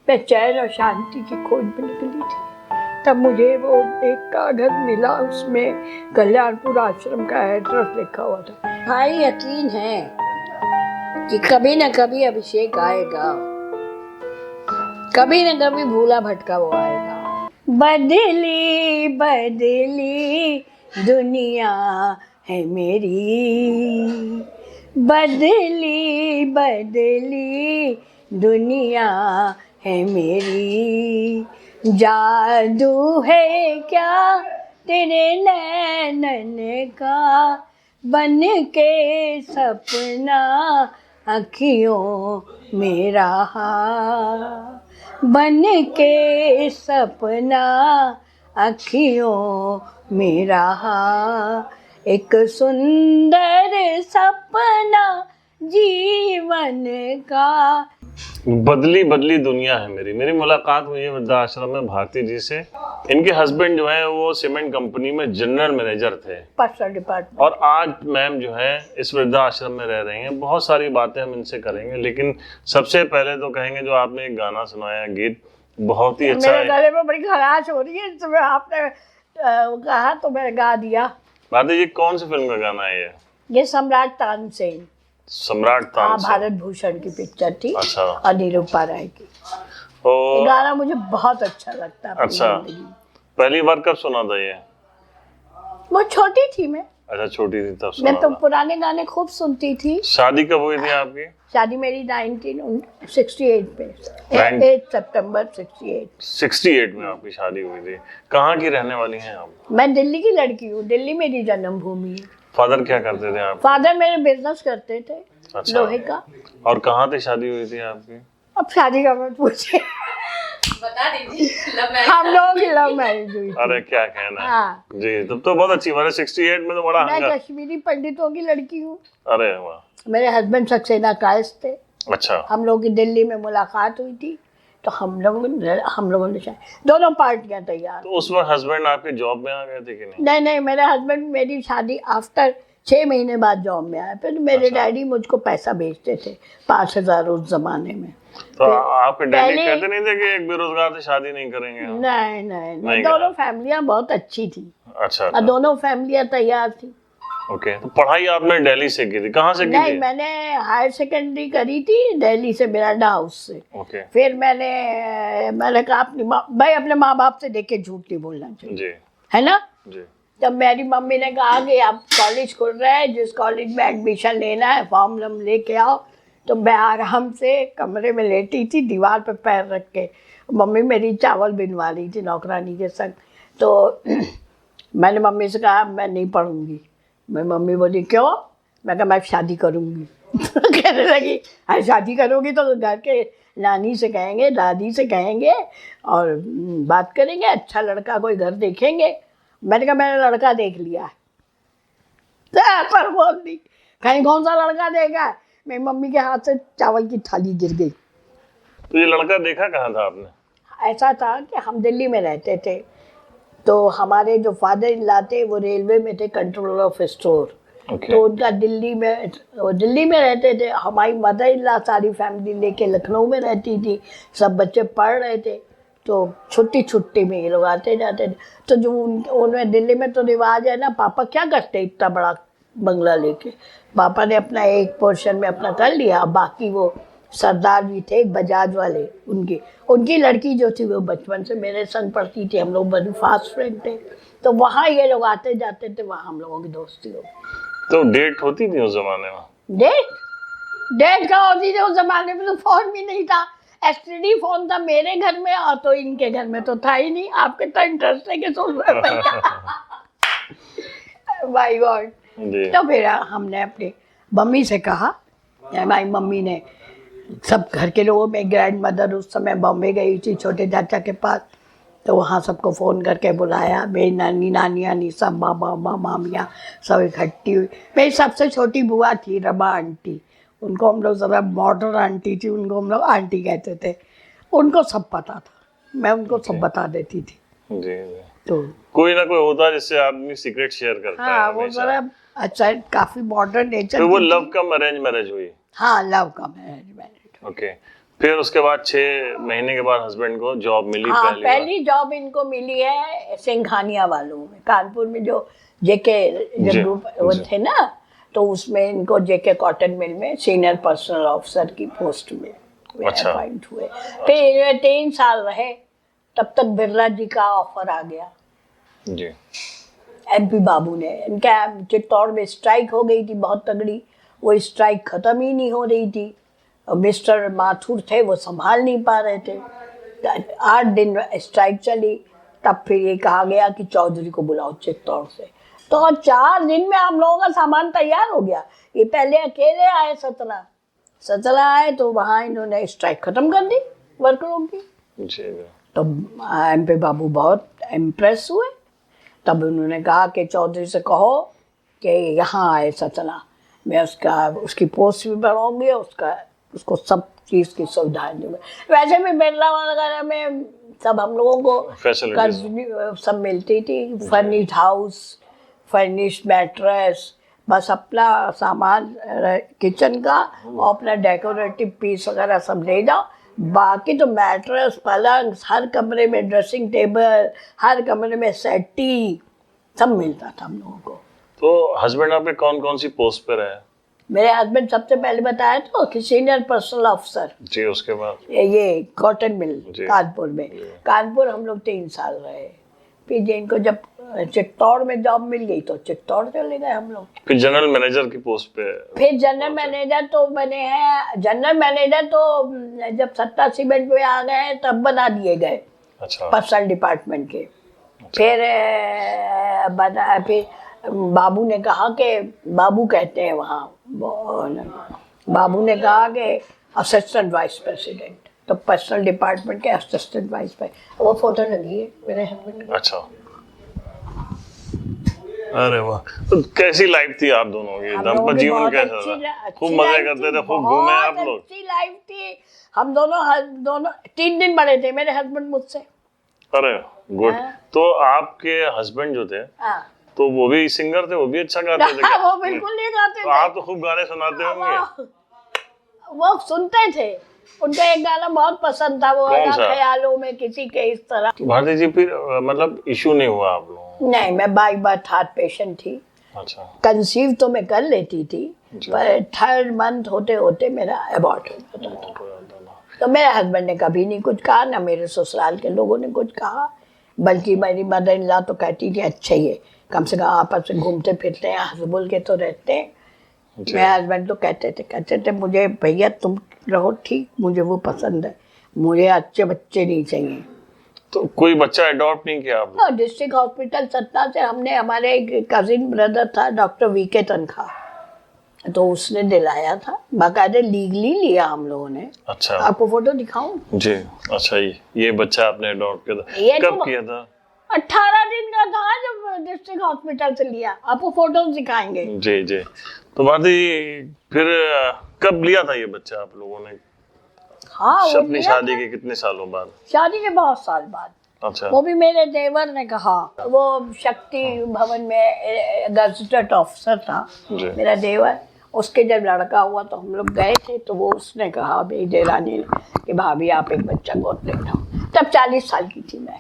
मैं चैन और शांति की खोज में निकली थी, तब मुझे वो एक कागज मिला, उसमें कल्याणपुर आश्रम का एड्रेस लिखा हुआ था। भाई यकीन है कि कभी न कभी अभिषेक आएगा, कभी न कभी भूला भटका वो आएगा। बदली बदली दुनिया है मेरी, बदली बदली दुनिया है मेरी, जादू है क्या तेरे नैनन का, बन के सपना अखियों में रहा, बन के सपना अखियों में रहा, एक सुंदर सपना जीवन का। बदली बदली दुनिया है मेरी। मेरी मुलाकात हुई है वृद्धाश्रम में भारती जी से। इनके हस्बैंड जो है वो सीमेंट कंपनी में जनरल मैनेजर थे, पर्सनल डिपार्टमेंट। और आज मैम जो है इस वृद्धाश्रम में रह रही हैं। बहुत सारी बातें हम इनसे करेंगे, लेकिन सबसे पहले तो कहेंगे जो आपने एक गाना सुनाया, गीत बहुत ही अच्छा है। मेरे गले में बड़ी खराश हो रही है, तो आपने कहा तो मैं गा दिया। भारती जी, कौन सी फिल्म का गाना है ये सम्राट तानसेन, सम्राट तानसेन, भारत भूषण की पिक्चर थी। अच्छा। और निरूपा राय की। तो ये गाना मुझे बहुत अच्छा लगता है। अच्छा, पहली बार कब सुना था ये? वो छोटी थी मैं। अच्छा, छोटी थी तब सुना मैं तो था। पुराने गाने खूब सुनती थी। शादी कब हुई थी आपकी? शादी मेरी 1968 में, 8 सितंबर 68। 68 में आपकी शादी हुई थी। कहाँ की रहने वाली हैं आप? मैं दिल्ली की लड़की हूँ, दिल्ली मेरी जन्मभूमि है। फादर क्या करते थे आप? फादर मेरे बिजनेस करते थे। अच्छा। लोहे का। और कहाँ पे शादी हुई थी आपकी? अब शादी का मत पूछिए, बता दीजिए। हम लोगों की लव मैरिज हुई थी। अरे क्या कहना है। हाँ। जी, तब तो बहुत अच्छी बात है। 68 में तो बड़ा मैं हंगामा। कश्मीरी पंडितों की लड़की हूँ। अरे वाह। मेरे हस्बैंड सक्सेना कायस थे। अच्छा। हम लोगों की दिल्ली में मुलाकात हुई थी, तो हम लोगों ने दोनों पार्टियां तैयार। तो उस वक्त हस्बैंड आपके जॉब में आ गए थे कि नहीं? नहीं नहीं, मेरे हस्बैंड मेरी शादी आफ्टर 6 महीने बाद जॉब में आए। फिर मेरे डैडी मुझको पैसा भेजते थे 5,000 उस जमाने में। तो आपके डैडी कहते नहीं थे कि एक बेरोजगार से शादी नहीं करेंगे हम? नहीं नहीं, दोनों फैमिलियां बहुत अच्छी थी। अच्छा। और दोनों फैमिलियां तैयार थी। ओके। तो पढ़ाई आपने दिल्ली से की थी? कहाँ से की नहीं, थी? मैंने हायर सेकेंडरी करी थी दिल्ली से, मिरांडा हाउस से। ओके। फिर मैंने कहा भाई अपने माँ बाप से देख के झूठ नहीं बोलना चाहिए, जी। है ना। जी। जब मेरी मम्मी ने कहा कि आप कॉलेज खुल रहा है, जिस कॉलेज में एडमिशन लेना है फॉर्म लेके आओ, तो मैं आराम से कमरे में लेटी थी, दीवार पे पैर रख के। मम्मी मेरी चावल बिनवा रही थी नौकरानी के संग। तो मैंने मम्मी से कहा मैं नहीं पढ़ूंगी। मेरी मम्मी बोली क्यों? मैं कहा मैं शादी करूंगी। कहने लगी अरे शादी करोगी तो घर के नानी से कहेंगे, दादी से कहेंगे और बात करेंगे, अच्छा लड़का कोई घर देखेंगे। मैंने कहा मैंने लड़का देख लिया है। पर बोल दी कहीं कौन सा लड़का देखा? मेरी मम्मी के हाथ से चावल की थाली गिर गई। तो ये लड़का देखा कहाँ था आपने? ऐसा था कि हम दिल्ली में रहते थे, तो हमारे जो फादर इन लॉ थे वो रेलवे में थे, कंट्रोलर ऑफ स्टोर। तो उनका दिल्ली में रहते थे। हमारी मदर इन लॉ सारी फैमिली लेके लखनऊ में रहती थी। सब बच्चे पढ़ रहे थे, तो छुट्टी में ये लोग आते जाते थे। तो जो उनमें दिल्ली में तो रिवाज है ना, पापा क्या करते इतना बड़ा बंगला लेके। पापा ने अपना एक पोर्शन में अपना कर लिया, बाकी वो सरदार भी थे बजाज वाले, उनकी लड़की जो थी वो बचपन से मेरे संग पढ़ती थी। हम लोग बड़े फास्ट फ्रेंड थे, तो वहाँ ये लोग आते जाते थे, वहाँ हम लोगों की दोस्ती हो। तो डेट होती थी उस जमाने में? डेट क्या होती थी उस जमाने में? तो फोन भी नहीं था, एसटीडी फोन था मेरे घर में, और तो इनके घर में तो था ही नहीं। आपके तो इंटरेस्ट है कि सुन रहे भैया। My God. तो फिर हमने अपनी मम्मी से कहा, हमारी मम्मी ने सब घर के लोगों में, ग्रैंड मदर उस समय बॉम्बे गई थी छोटे चाचा के पास, तो वहाँ सबको फ़ोन करके बुलाया। मेरी नानी सब मामा मामियाँ सब इकट्ठी हुई। मेरी सबसे छोटी बुआ थी रमा आंटी, उनको हम लोग ज़रा मॉडर्न आंटी थी, उनको हम लोग आंटी कहते थे। उनको सब पता था, मैं उनको सब बता देती थी। जी। तो कोई ना कोई होता है जिससे आदमी सीक्रेट शेयर करता है। हाँ, वो ज़रा अच्छा काफ़ी मॉडर्न नेचर। तो वो लव कम अरेंज मैरिज हुई? हाँ, लव कम अरेंज मैरिज। ओके। फिर उसके बाद 6 महीने के बाद हस्बैंड को जॉब मिली हाँ, पहली बार। पहली जॉब इनको मिली है सिंघानिया वालों में, कानपुर में जो जेके जी, ग्रुप वो जी। थे ना, तो उसमें इनको जेके कॉटन मिल में सीनियर पर्सनल ऑफिसर की पोस्ट में अच्छा। अपॉइंट हुए। फिर 3 साल रहे, तब तक बिरला जी का ऑफर आ गया जी MP बाबू ने। इनका चित्तौड़ में स्ट्राइक हो गई थी बहुत तगड़ी, वो स्ट्राइक खत्म ही नहीं हो रही थी। और मिस्टर माथुर थे, वो संभाल नहीं पा रहे थे। 8 दिन स्ट्राइक चली, तब फिर ये कहा गया कि चौधरी को बुलाओ चित्तौड़ से। तो 4 दिन में हम लोगों का सामान तैयार हो गया। ये पहले अकेले आए, 17 आए, तो वहाँ इन्होंने स्ट्राइक खत्म कर दी वर्करों की। जी तो MP बाबू बहुत इम्प्रेस हुए। तब उन्होंने कहा कि चौधरी से कहो कि यहाँ आए 17, मैं उसकी पोस्ट भी बढ़ाऊंगी, उसको सब चीज़ की सुविधाएं दूंगी। वैसे भी बिरला वगैरह में सब हम लोगों को फैसिलिटीज सब मिलती थी, फर्निश्ड हाउस, फर्निश्ड मैट्रेस, बस अपना सामान किचन का और अपना डेकोरेटिव पीस वगैरह सब ले जाओ। बाकी तो मैट्रेस, पलंग, हर कमरे में ड्रेसिंग टेबल, हर कमरे में सेटी, सब मिलता था हम लोगों को। तो हस्बैंड आपके कौन कौन सी पोस्ट पे रहे? मेरे हस्बैंड सबसे पहले बताया तो कि सीनियर पर्सनल ऑफिसर, जी उसके बाद ये कॉटन मिल जी। कानपुर में। कानपुर हम लोग 3 साल रहे। फिर जिनको जब चित्तौड़ में जॉब मिल गई तो चित्तौड़ चले गए हम लोग। फिर जनरल मैनेजर की पोस्ट पे? फिर जनरल मैनेजर तो बने हैं। जनरल मैनेजर तो जब सत्ता सीमेंट में आ गए तब बना दिए गए, अच्छा पर्सनल डिपार्टमेंट के। फिर बाबू ने कहा कि, बाबू कहते हैं वहाँ, बाबू ने कहा कि असिस्टेंट वाइस प्रेसिडेंट, तो पर्सनल डिपार्टमेंट के असिस्टेंट वाइस प्रेसिडेंट। वो फोटो लगी है मेरे हस्बैंड की। अच्छा। अरे वाह, तो कैसी लाइफ थी आप दोनों की? हम दंपति लोगों की जीवन बहुत कैसा अच्छी था? खूब मजे लाइफ करते थी, थे, खूब घूमे आप बहुत लोग? अच्छी लाइफ थी। हम दोनों 3 दिन बड़े थे मेरे हस्बैंड मुझसे। अरे गुड। हाँ। तो आपके हस्बैंड जो थे, हाँ। तो वो भी सिंगर थे, वो भी अच्छा गाते थे क्या? वो बिल्कुल नहीं गाते तो थे। आप तो खूब गाने सुनाते होंगे। वो सुनते थे, उनका एक गाना बहुत पसंद था, वो कौन वाला सा? ख्यालों में किसी के इस तरह। भारती जी फिर मतलब इशू नहीं हुआ आप लोगों को? नहीं, मैं बाई बर्थ हार्ट पेशेंट थी। अच्छा कंसीव तो मैं कर लेती थी, जी। पर 3rd मंथ होते होते मेरा अबॉर्ट हो जाता था। तो मेरे हस्बैंड ने कभी नहीं कुछ कहा, ना मेरे ससुराल के लोगों ने कुछ कहा। बल्कि मेरी मदर इन लॉ तो कहती थी अच्छा ही है, कम से कम आपस में घूमते फिरते हैं, हंस बोल के तो रहते हैं। जी। मेरे हस्बैंड तो कहते थे मुझे भैया तुम रहो ठीक, मुझे वो पसंद है, मुझे अच्छे बच्चे नहीं चाहिए। तो कोई बच्चा अडॉप्ट नहीं किया आप लोग? डिस्ट्रिक्ट हॉस्पिटल सत्ता से हमने, हमारे एक कजिन ब्रदर था डॉक्टर VK तनखा, तो उसने दिलाया था, बाकायदे लीगली लिया हम लोगों ने। अच्छा आपको फोटो दिखाऊं? जी। अच्छा, ये बच्चा आपने अडॉप्ट किया था? ये कब तो किया था? 18 दिन का था जब डिस्ट्रिक्ट हॉस्पिटल से लिया। आपको फोटोज दिखाएंगे। जी जी। तो भारती फिर कब लिया था ये बच्चा आप लोगों ने? हाँ, वो अपनी लिया शादी था। के कितने सालों बाद? शादी के बहुत साल बाद। अच्छा वो भी मेरे देवर ने कहा, वो शक्ति भवन में गजटेड ऑफिसर था जी। मेरा देवर। उसके जब लड़का हुआ तो हम लोग गए थे, तो वो उसने कहा मेरी देरानी ने कि भाभी आप एक बच्चा गोद ले लो। तब 40 साल की थी मैं,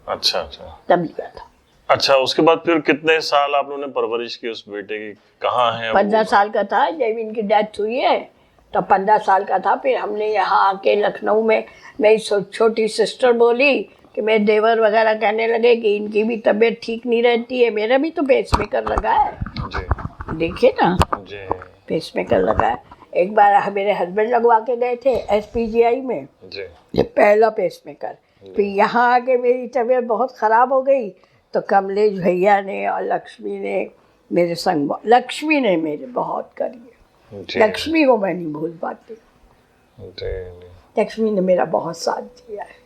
अच्छा अच्छा तब लिया था। अच्छा। उसके बाद फिर कितने साल आप लोगों ने परवरिश की उस बेटे की? कहाँ है 15 साल का था जब इनकी डेथ हुई है, तो 15 साल का था। फिर हमने यहाँ आके लखनऊ में, मेरी छोटी सिस्टर बोली कि मेरे देवर वगैरह कहने लगे कि इनकी भी तबीयत ठीक नहीं रहती है, मेरा भी तो पेसमेकर लगा है, जी देखिए ना जी पेसमेकर लगा है। एक बार मेरे हस्बैंड लगवा के गए थे SPGI में, जी ये पहला पेसमेकर। फिर यहाँ आके मेरी तबीयत बहुत ख़राब हो गई, तो कमलेश भैया ने और लक्ष्मी ने मेरे संग, लक्ष्मी ने मेरे बहुत करी। जी लक्ष्मी को मैं नहीं भूल पाती। जी। लक्ष्मी ने मेरा बहुत साथ दिया है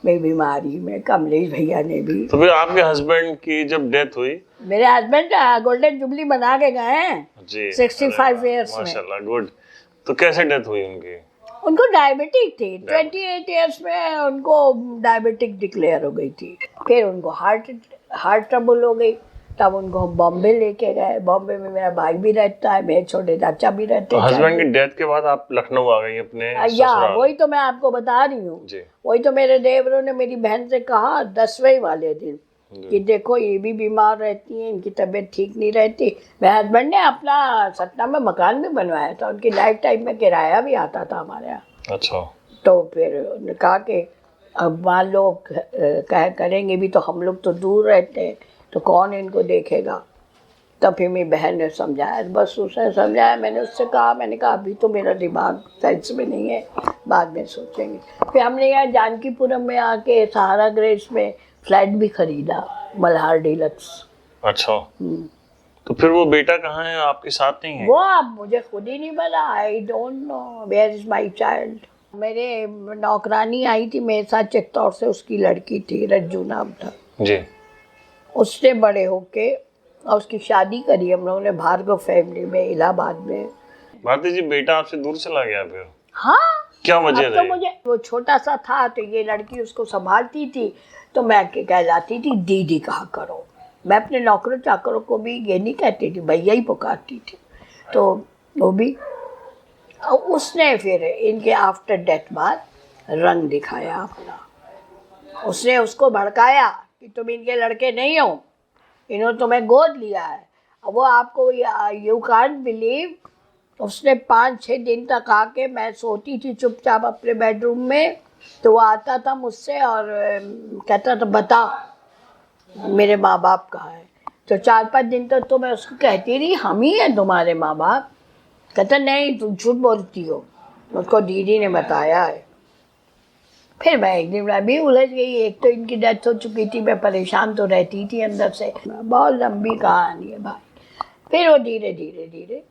मेरी बीमारी में, कमलेश भैया ने भी। तो फिर आपके हस्बैंड की जब डेथ हुई? मेरे हस्बैंड गोल्डन जुबली बना के गए हैं जी 65 ईयर्स में। माशाल्लाह, गुड। तो कैसे डेथ हुई उनकी? उनको डायबिटिक थी, 28 ईयर्स में उनको डायबिटिक डिक्लेयर हो गई थी। फिर उनको हार्ट ट्रबल हो गई, तब उनको हम बॉम्बे लेके गए। बॉम्बे में मेरा भाई भी रहता है, मेरे छोटे चाचा भी रहते तो हैं। हस्बैंड की डेथ के बाद आप लखनऊ आ गई अपने या ससुराल? वही तो मैं आपको बता रही हूँ। जी वही तो मेरे देवरों ने मेरी बहन से कहा 10वें वाले दिन कि देखो ये भी बीमार रहती हैं, इनकी तबीयत ठीक नहीं रहती। मेरे हस्बैंड ने अपना सतना में मकान भी बनवाया था, उनकी लाइफ टाइम में किराया भी आता था हमारे यहाँ। अच्छा। तो फिर उन्होंने कहा कि अब मान लो करेंगे भी तो हम लोग तो दूर रहते हैं, तो कौन इनको देखेगा। तब फिर मेरी बहन ने समझाया, बस उसने समझाया। मैंने उससे कहा, मैंने कहा अभी तो मेरा दिमाग सेंस में नहीं है, बाद में सोचेंगे। फिर हमने यहाँ जानकीपुरम में आके सहारा ग्रेस में फ्लैट भी खरीदा, मल्हार डीलक्स। अच्छा, तो फिर वो बेटा कहाँ है, आपके साथ नहीं है? वो अब मुझे खुद ही नहीं पता। I don't know where is my child. मेरे नौकरानी आई थी मेरे साथ चित्तौड़ से, उसकी लड़की थी, रज्जू नाम था जी। उसने बड़े होके और उसकी शादी करी हम लोगों ने भार्गव फैमिली में, इलाहाबाद में। भारती जी, बेटा आपसे दूर चला गया फिर? हाँ, क्या वजह अब तो रही? मुझे, वो छोटा सा था तो ये लड़की उसको संभालती थी, तो मैं कहलाती थी दीदी कहा करो। मैं अपने नौकरों चाकरों को भी ये नहीं कहती थी, भैया ही पुकारती थी। तो वो भी, और उसने फिर इनके आफ्टर डेथ बाद रंग दिखाया अपना। उसने उसको भड़काया कि तुम इनके लड़के नहीं हो, इन्होंने तुम्हें गोद लिया है। अब वो आपको यू कांट बिलीव, उसने 5-6 दिन तक आके, मैं सोती थी चुपचाप अपने बेडरूम में, तो वो आता था मुझसे और कहता था बता मेरे माँ बाप कहाँ हैं। तो 4-5 दिन तक तो मैं उसको कहती रही हम ही हैं तुम्हारे माँ बाप। कहता नहीं तुम झूठ बोलती हो, मुझको दीदी ने बताया है। फिर मैं एक दिन मैं भी उलझ गई। एक तो इनकी डेथ हो चुकी थी, मैं परेशान तो रहती थी अंदर से। बहुत लंबी कहानी है भाई। फिर वो धीरे धीरे धीरे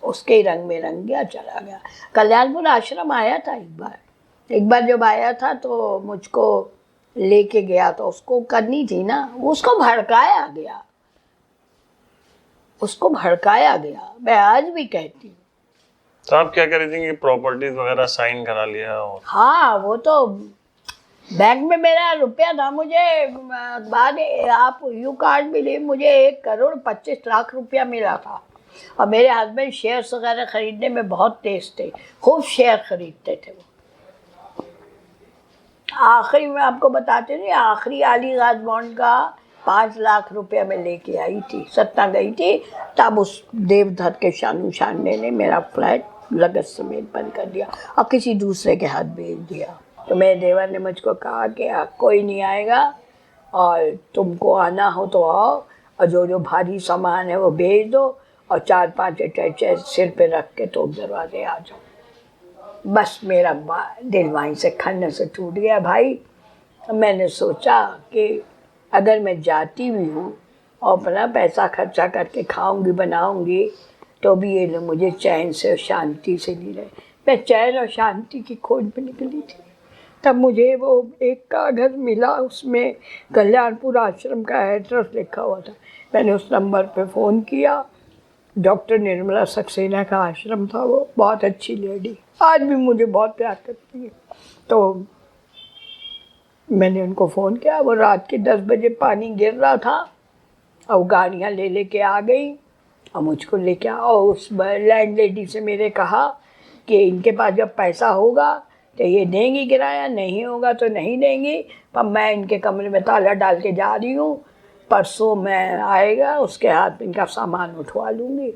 उसके ही रंग में रंग गया, चला गया। कल्याणपुर आश्रम आया था एक बार जब आया था तो मुझको लेके गया, तो उसको करनी थी ना, उसको भड़काया गया, उसको भड़काया गया। मैं आज भी कहती हूँ। तो आप क्या कर रही थी कि प्रॉपर्टीज वगैरह साइन करा लिया? और हाँ, वो तो बैंक में मेरा रुपया था। मुझे बाद आप यू कांट बिलीव, मुझे 1,25,00,000 रुपया मिला था। और मेरे हस्बैंड शेयर्स वगैरह खरीदने में बहुत तेज थे, खूब शेयर खरीदते थे वो। आखिरी में आपको बताते नहीं, आखिरी अलीगढ़ बॉन्ड का 5 लाख रुपया मैं लेके आई थी, सतना गई थी। तब उस देवधर के शानू शानने ने मेरा फ्लैट लगत समेत बंद कर दिया और किसी दूसरे के हाथ भेज दिया। तो मेरे देवर ने मुझको कहा कि कोई नहीं आएगा और तुमको आना हो तो आओ, और जो जो भारी सामान है वो भेज दो, और 4-5 अटैच सिर पे रख के तो दरवाजे आ जाओ। बस मेरा दिल वहीं से खन्ने से टूट गया भाई। मैंने सोचा कि अगर मैं जाती भी हूँ और अपना पैसा खर्चा करके खाऊंगी बनाऊंगी, तो भी ये लोग मुझे चैन से और शांति से नहीं रहे। मैं चैन और शांति की खोज में निकली थी। तब मुझे वो एक कागज़ मिला, उसमें कल्याणपुर आश्रम का एड्रेस लिखा हुआ था। मैंने उस नंबर पे फ़ोन किया। डॉक्टर निर्मला सक्सेना का आश्रम था वो, बहुत अच्छी लेडी, आज भी मुझे बहुत प्यार करती है। तो मैंने उनको फ़ोन किया। वो रात के 10 बजे पानी गिर रहा था और गाड़ियाँ लेके आ गई और मुझको लेके आओ। उस लैंड लेडी से मेरे कहा कि इनके पास जब पैसा होगा तो ये देंगी किराया, नहीं होगा तो नहीं देंगी। पर मैं इनके कमरे में ताला डाल के जा रही हूँ, परसों मैं आएगा उसके हाथ में इनका सामान उठवा लूँगी।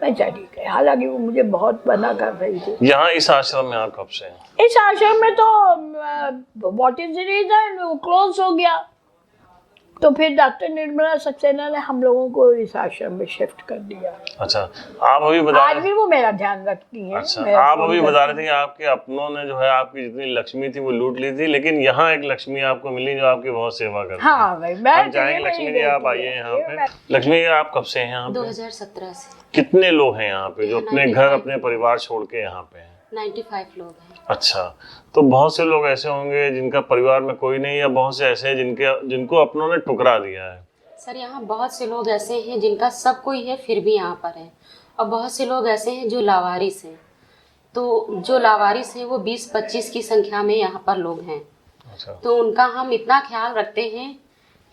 मैं चली गई, हालांकि वो मुझे बहुत मना कर रही थी। यहाँ इस आश्रम में आप कब से हैं? इस आश्रम में तो व्हाट इज द रीजन, वो क्लोज हो गया। तो फिर डॉक्टर निर्मला सक्सेना ने हम लोगों को इस आश्रम में शिफ्ट कर दिया। अच्छा, आप अभी बता आज भी वो मेरा ध्यान रखती हैं। अच्छा, आप अभी बता रहे थे कि आपके अपनों ने जो है आपकी जितनी लक्ष्मी थी वो लूट ली थी, लेकिन यहाँ एक लक्ष्मी आपको मिली जो आपकी बहुत सेवा करती है। हाँ भाई, मैं हम चाहेंगे लक्ष्मी जी आप आइए यहाँ पे। लक्ष्मी जी, आप कब से हैं यहाँ पे? 2017 से। कितने लोग हैं यहाँ पे जो अपने घर अपने परिवार छोड़ के यहाँ पे हैं? 95 लोग हैं। अच्छा, तो बहुत से लोग ऐसे होंगे जिनका परिवार में कोई नहीं, या बहुत से ऐसे हैं जिनको अपनों ने ठुकरा दिया है? सर, यहाँ बहुत से लोग ऐसे हैं जिनका सब कोई है फिर भी यहाँ पर है, और बहुत से लोग ऐसे हैं जो लावारिस हैं। तो जो लावारिस हैं वो 20-25 की संख्या में यहाँ पर लोग हैं। अच्छा। तो उनका हम इतना ख्याल रखते हैं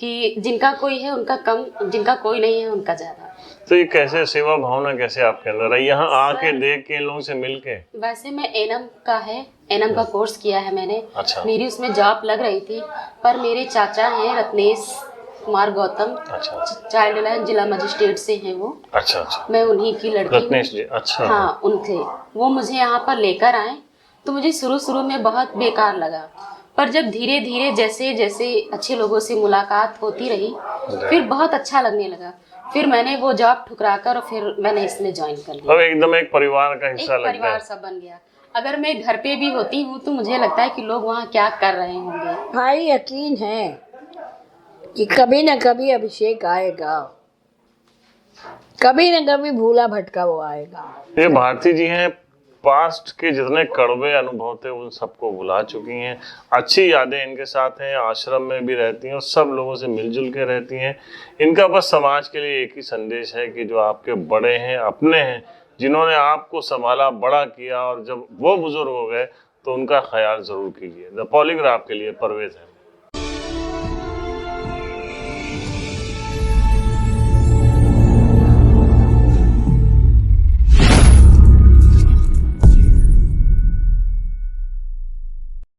कि जिनका कोई है उनका कम, जिनका कोई नहीं है उनका ज़्यादा। तो ये कैसे सेवा भावना कैसे आपके अंदर है, यहाँ आके देख के इन लोगों से मिल के? वैसे मैं एनएम का है, एनएम का कोर्स किया है मैंने। अच्छा। मेरी उसमें जॉब लग रही थी, पर मेरे चाचा हैं रत्नेश कुमार गौतम, अच्छा चाइल्ड लाइन जिला मजिस्ट्रेट से हैं वो। अच्छा अच्छा। मैं उन्हीं की लड़की हूँ। रत्नेश जी, अच्छा। हाँ, उनसे वो मुझे यहाँ पर लेकर आए, तो मुझे शुरू शुरू में बहुत बेकार लगा, पर जब धीरे धीरे जैसे जैसे अच्छे लोगों से मुलाकात होती रही, फिर बहुत अच्छा लगने लगा। फिर मैंने वो जॉब ठुकरा कर और फिर मैंने इसमें ज्वाइन कर लिया। अब एकदम एक परिवार का एक हिस्सा लगता परिवार है। सा बन गया। अगर मैं घर पे भी होती हूँ तो मुझे लगता है कि लोग वहाँ क्या कर रहे होंगे। भाई यकीन है कि कभी न कभी अभिषेक आएगा, कभी न कभी भूला भटका वो आएगा। ये भारती जी हैं, पास्ट के जितने कड़वे अनुभव थे उन सबको भुला चुकी हैं। अच्छी यादें इनके साथ हैं, आश्रम में भी रहती हैं और सब लोगों से मिलजुल के रहती हैं। इनका बस समाज के लिए एक ही संदेश है कि जो आपके बड़े हैं, अपने हैं, जिन्होंने आपको संभाला, बड़ा किया और जब वो बुजुर्ग हो गए तो उनका ख्याल जरूर कीजिए। द पॉलीग्राफ के लिए परवेज है।